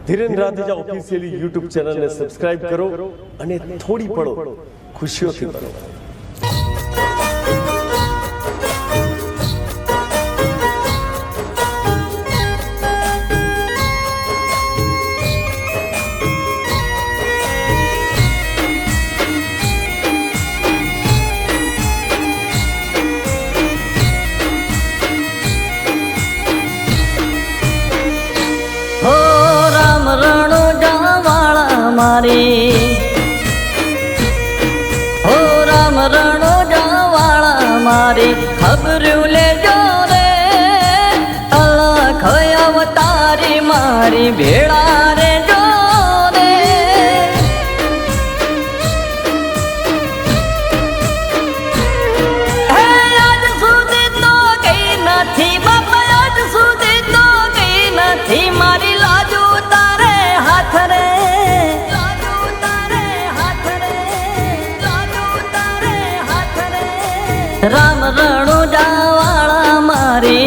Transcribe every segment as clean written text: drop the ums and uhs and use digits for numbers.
Dhiren રાધેજા officially YouTube ચેનલને subscribe કરો અને થોડી પળો ખુશીઓથી ભરો. हो राम रणो जावाला मारी खबर लेजो रे अलख अवतारी मारी भेड़ा रे जो रे आज सुधी तो गई नथी बापा आज सुधी तो गई नथी मारी लाजू तारे हाथ रे राम रणो जावाला मारी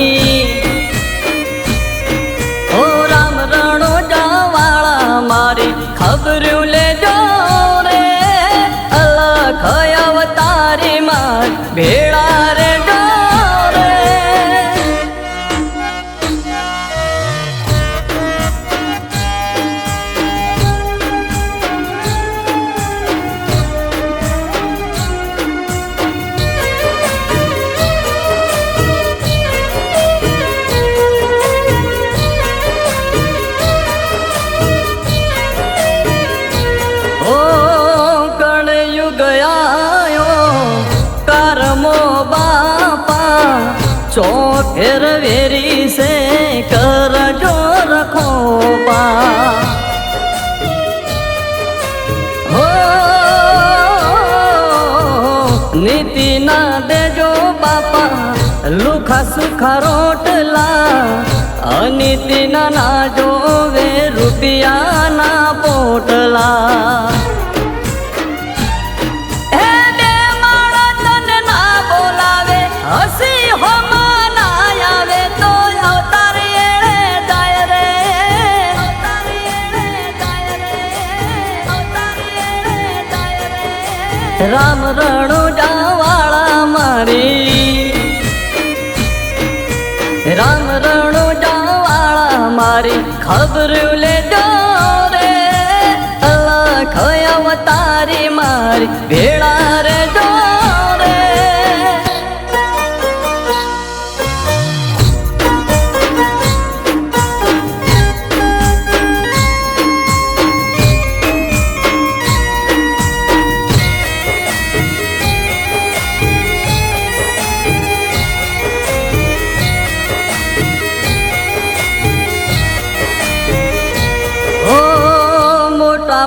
ओ राम रणो जावाला मारी खबर ले जो रे अलख अवतारी मार भेड़ा रे जो रे चौफेर वेरी से कर जो रखो पा हो नीति ना दे जो बापा लुखा सुखा रोटला अनीति ना जो वे रुपया ना पोटला हसी हो मनायावे तो अवतारी एड़े जाय रे अवतारी एड़े जाय रे अवतारी एड़े जाय रे राम रणो जावाला मारी राम रणो जावाला मारी खबर ले जो रे अलख अवतारी मारी भेड़ा रे जो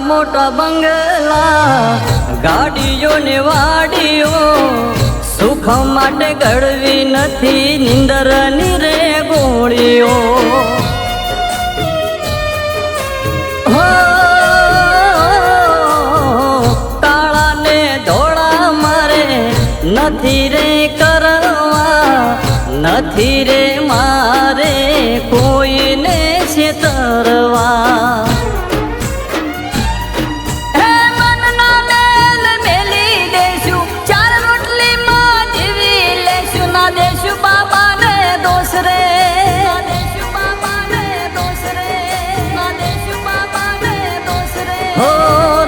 मोटा बंगला गाड़ियों ने वाड़ियो सुख माटे गड़वी नथी निंदर रे गोड़ियो हो काला ने धोड़ा मारे नथी रे करवा नथी रे मारे कोई ने छेतरवा हो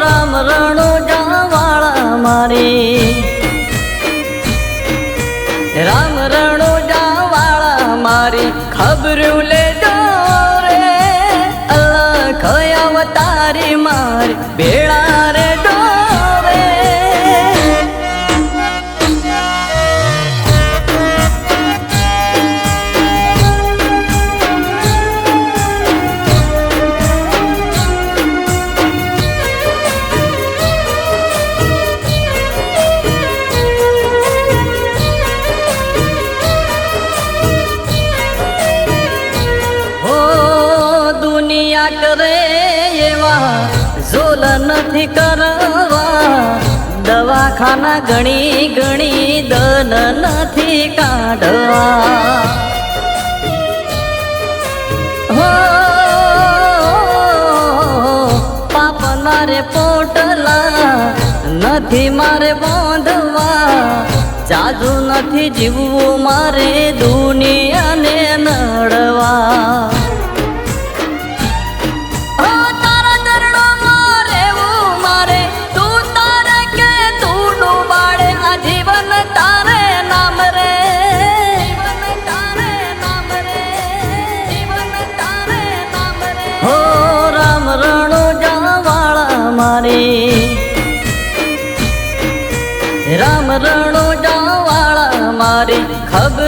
राम रणो जावाला मारी राम रणो जावाला मारी खबर ले जो रे अलख अवतारी मारी भेड़ा रे जो रे करे एवा झोल नथी करवा दवाखाना गणी गणी दन नथी काढवा हो નથી મારે બાંધવા, જાજુ નથી જીવવું મારે દુનિયાને નડવા. તારા ચરણોમાં રહેવું મારે, તું તારે કે તું ડૂબાડે આ જીવન તારે નામ રે, જીવન તારે નામ રે, જીવન તારે નામ રે. હો રામ રણુજા વાળા મારી, રામ રણુજા વાળા મારી ખબર